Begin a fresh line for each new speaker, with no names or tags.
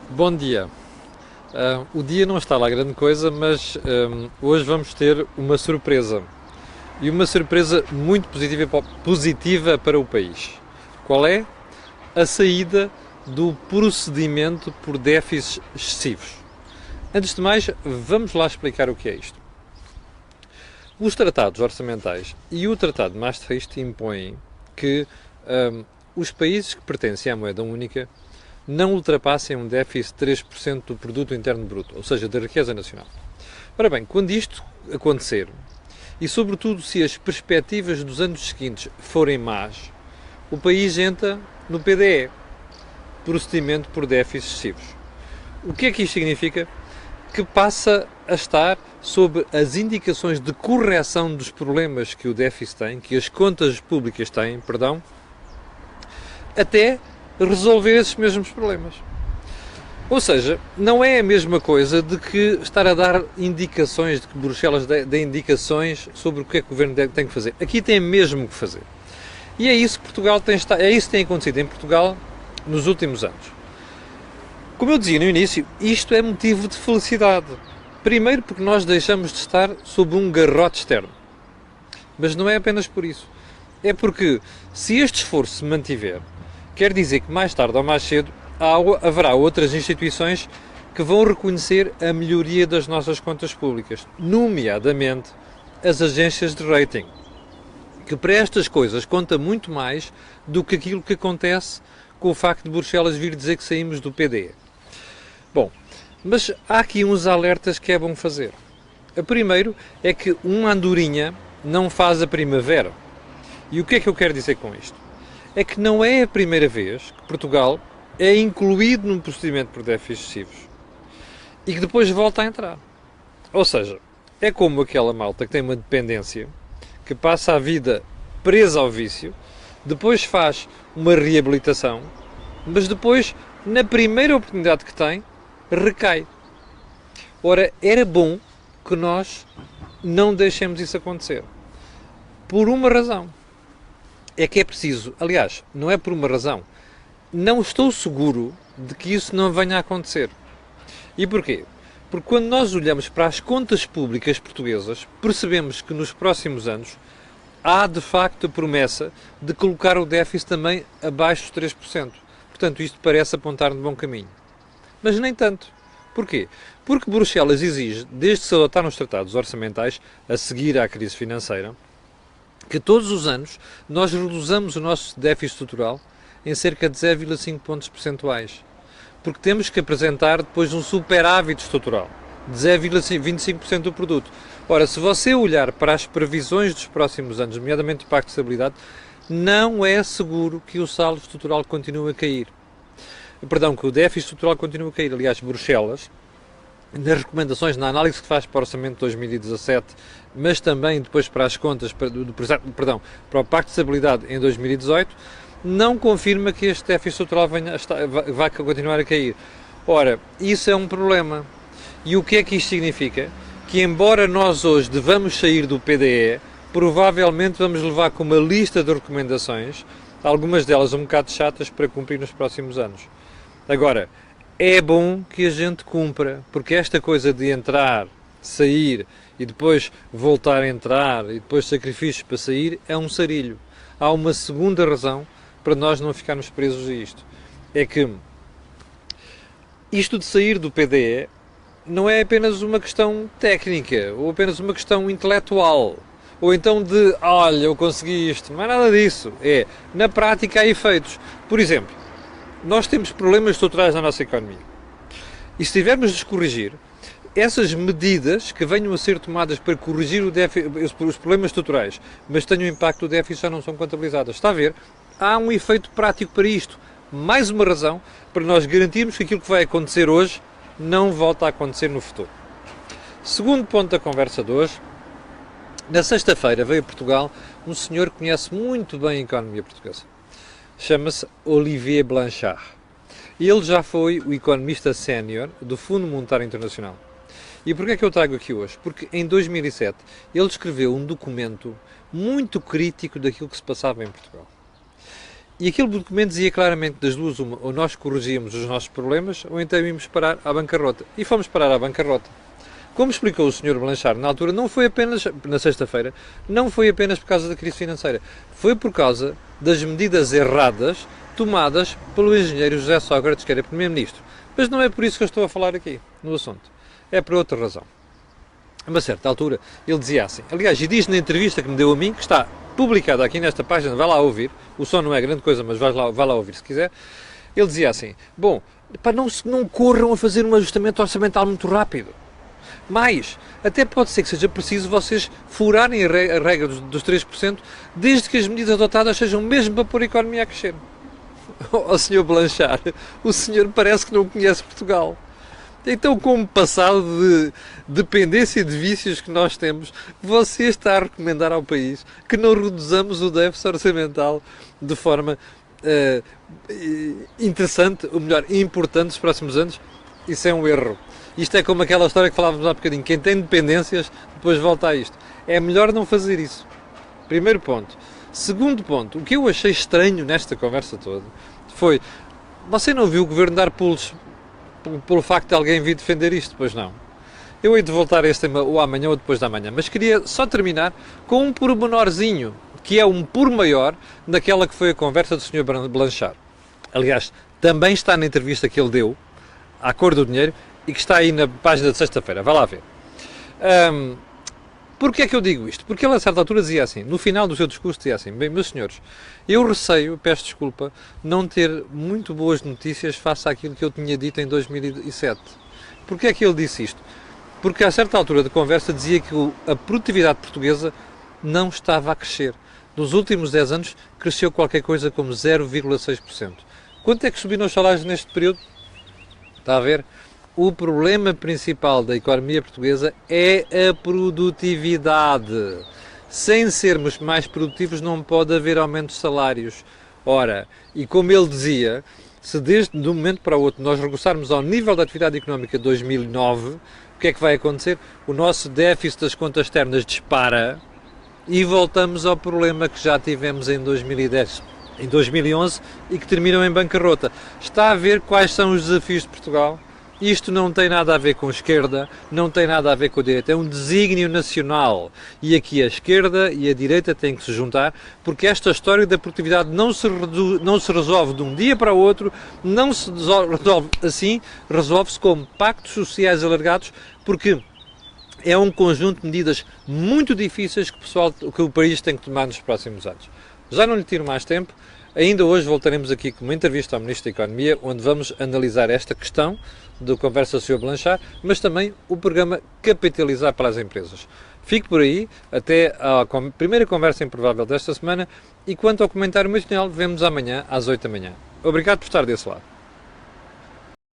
Bom dia. O dia não está lá grande coisa, mas hoje vamos ter uma surpresa. E uma surpresa muito positiva para o país. Qual é? A saída do procedimento por déficits excessivos. Antes de mais, vamos lá explicar o que é isto. Os tratados orçamentais e o Tratado de Maastricht impõem que os países que pertencem à moeda única não ultrapassem um déficit de 3% do produto interno bruto, ou seja, da riqueza nacional. Ora bem, quando isto acontecer, e sobretudo se as perspectivas dos anos seguintes forem más, o país entra no PDE, procedimento por déficits excessivos. O que é que isto significa? Que passa a estar sob as indicações de correção dos problemas que o déficit tem, que as contas públicas têm, até resolver esses mesmos problemas. Ou seja, não é a mesma coisa de que estar a dar indicações, de que Bruxelas dê indicações sobre o que é que o governo tem que fazer. Aqui tem mesmo que fazer. E é isso que é isso que tem acontecido em Portugal nos últimos anos. Como eu dizia no início, isto é motivo de felicidade. Primeiro porque nós deixamos de estar sob um garrote externo. Mas não é apenas por isso. É porque se este esforço se mantiver, quer dizer que mais tarde ou mais cedo haverá outras instituições que vão reconhecer a melhoria das nossas contas públicas, nomeadamente as agências de rating, que para estas coisas conta muito mais do que aquilo que acontece com o facto de Bruxelas vir dizer que saímos do PDE. Bom, mas há aqui uns alertas que é bom fazer. O primeiro é que uma andorinha não faz a primavera. E o que é que eu quero dizer com isto? É que não é a primeira vez que Portugal é incluído num procedimento por déficits excessivos e que depois volta a entrar. Ou seja, é como aquela malta que tem uma dependência, que passa a vida presa ao vício, depois faz uma reabilitação, mas depois, na primeira oportunidade que tem, recai. Ora, era bom que nós não deixemos isso acontecer. Por uma razão. É que é preciso, aliás, não é por uma razão, não estou seguro de que isso não venha a acontecer. E porquê? Porque quando nós olhamos para as contas públicas portuguesas, percebemos que nos próximos anos há de facto a promessa de colocar o déficit também abaixo dos 3%. Portanto, isto parece apontar no bom caminho. Mas nem tanto. Porquê? Porque Bruxelas exige, desde que se adotaram os tratados orçamentais, a seguir à crise financeira, que todos os anos nós reduzamos o nosso déficit estrutural em cerca de 0,5 pontos percentuais. Porque temos que apresentar depois um superávit estrutural de 0,25% do produto. Ora, se você olhar para as previsões dos próximos anos, nomeadamente do Pacto de Estabilidade, não é seguro que o saldo estrutural continue a cair. Perdão, que o déficit estrutural continue a cair. Aliás, Bruxelas, nas recomendações, na análise que faz para o Orçamento de 2017, mas também depois para as contas, para o Pacto de Estabilidade em 2018, não confirma que este déficit estrutural vai continuar a cair. Ora, isso é um problema. E o que é que isto significa? Que embora nós hoje devamos sair do PDE, provavelmente vamos levar com uma lista de recomendações, algumas delas um bocado chatas, para cumprir nos próximos anos. Agora, é bom que a gente cumpra, porque esta coisa de entrar, sair e depois voltar a entrar e depois sacrifícios para sair é um sarilho. Há uma segunda razão para nós não ficarmos presos a isto. É que isto de sair do PDE não é apenas uma questão técnica ou apenas uma questão intelectual. Ou então de, olha, eu consegui isto. Não é nada disso. É, na prática há efeitos. Por exemplo, nós temos problemas estruturais na nossa economia. E se tivermos de os corrigir, essas medidas que venham a ser tomadas para corrigir os problemas estruturais, mas tenham impacto do déficit, já não são contabilizadas. Está a ver? Há um efeito prático para isto. Mais uma razão para nós garantirmos que aquilo que vai acontecer hoje não volta a acontecer no futuro. Segundo ponto da conversa de hoje, na sexta-feira veio a Portugal um senhor que conhece muito bem a economia portuguesa. Chama-se Olivier Blanchard. Ele já foi o economista sénior do Fundo Monetário Internacional. E porquê é que eu trago aqui hoje? Porque em 2007 ele escreveu um documento muito crítico daquilo que se passava em Portugal. E aquele documento dizia claramente das duas uma, ou nós corrigíamos os nossos problemas, ou então íamos parar à bancarrota. E fomos parar à bancarrota. Como explicou o Sr. Blanchard na altura, não foi apenas, na sexta-feira, não foi apenas por causa da crise financeira, foi por causa das medidas erradas tomadas pelo engenheiro José Sócrates, que era Primeiro-Ministro. Mas não é por isso que eu estou a falar aqui, no assunto. É por outra razão. A uma certa altura, ele dizia assim, aliás, e diz na entrevista que me deu a mim, que está publicada aqui nesta página, vai lá ouvir, o som não é grande coisa, mas vai lá ouvir se quiser, ele dizia assim, bom, para não corram a fazer um ajustamento orçamental muito rápido, mas até pode ser que seja preciso vocês furarem a regra dos 3%, desde que as medidas adotadas sejam mesmo para pôr a economia a crescer. Ó Sr. Blanchard, o senhor parece que não conhece Portugal. Então, como passado de dependência e de vícios que nós temos, você está a recomendar ao país que não reduzamos o déficit orçamental de forma interessante, ou melhor, importante nos próximos anos? Isso é um erro. Isto é como aquela história que falávamos há bocadinho. Quem tem dependências, depois volta a isto. É melhor não fazer isso. Primeiro ponto. Segundo ponto, o que eu achei estranho nesta conversa toda foi, você não viu o Governo dar pulos pelo facto de alguém vir defender isto? Pois não. Eu hei de voltar a este tema ou amanhã ou depois da manhã, mas queria só terminar com um pormenorzinho, que é um por maior naquela que foi a conversa do Sr. Blanchard. Aliás, também está na entrevista que ele deu à Cor do Dinheiro e que está aí na página de sexta-feira. Vai lá ver. Porquê é que eu digo isto? Porque ele a certa altura dizia assim, no final do seu discurso dizia assim, bem, meus senhores, eu receio, peço desculpa, não ter muito boas notícias face àquilo que eu tinha dito em 2007. Porquê é que ele disse isto? Porque a certa altura da conversa dizia que a produtividade portuguesa não estava a crescer. Nos últimos 10 anos cresceu qualquer coisa como 0,6%. Quanto é que subiram os salários neste período? Está a ver? O problema principal da economia portuguesa é a produtividade. Sem sermos mais produtivos não pode haver aumento de salários. Ora, e como ele dizia, se desde um momento para o outro nós regressarmos ao nível da atividade económica de 2009, o que é que vai acontecer? O nosso déficit das contas externas dispara e voltamos ao problema que já tivemos em 2010, em 2011 e que terminam em bancarrota. Está a ver quais são os desafios de Portugal? Isto não tem nada a ver com a esquerda, não tem nada a ver com a direita, é um desígnio nacional. E aqui a esquerda e a direita têm que se juntar, porque esta história da produtividade não se resolve de um dia para o outro, não se resolve assim, resolve-se com pactos sociais alargados, porque é um conjunto de medidas muito difíceis que o país tem que tomar nos próximos anos. Já não lhe tiro mais tempo. Ainda hoje voltaremos aqui com uma entrevista ao Ministro da Economia, onde vamos analisar esta questão do Conversa Sr. Blanchard, mas também o programa Capitalizar para as Empresas. Fique por aí, até a primeira conversa improvável desta semana, e quanto ao comentário matinal, vemos amanhã às 8 da manhã. Obrigado por estar desse lado.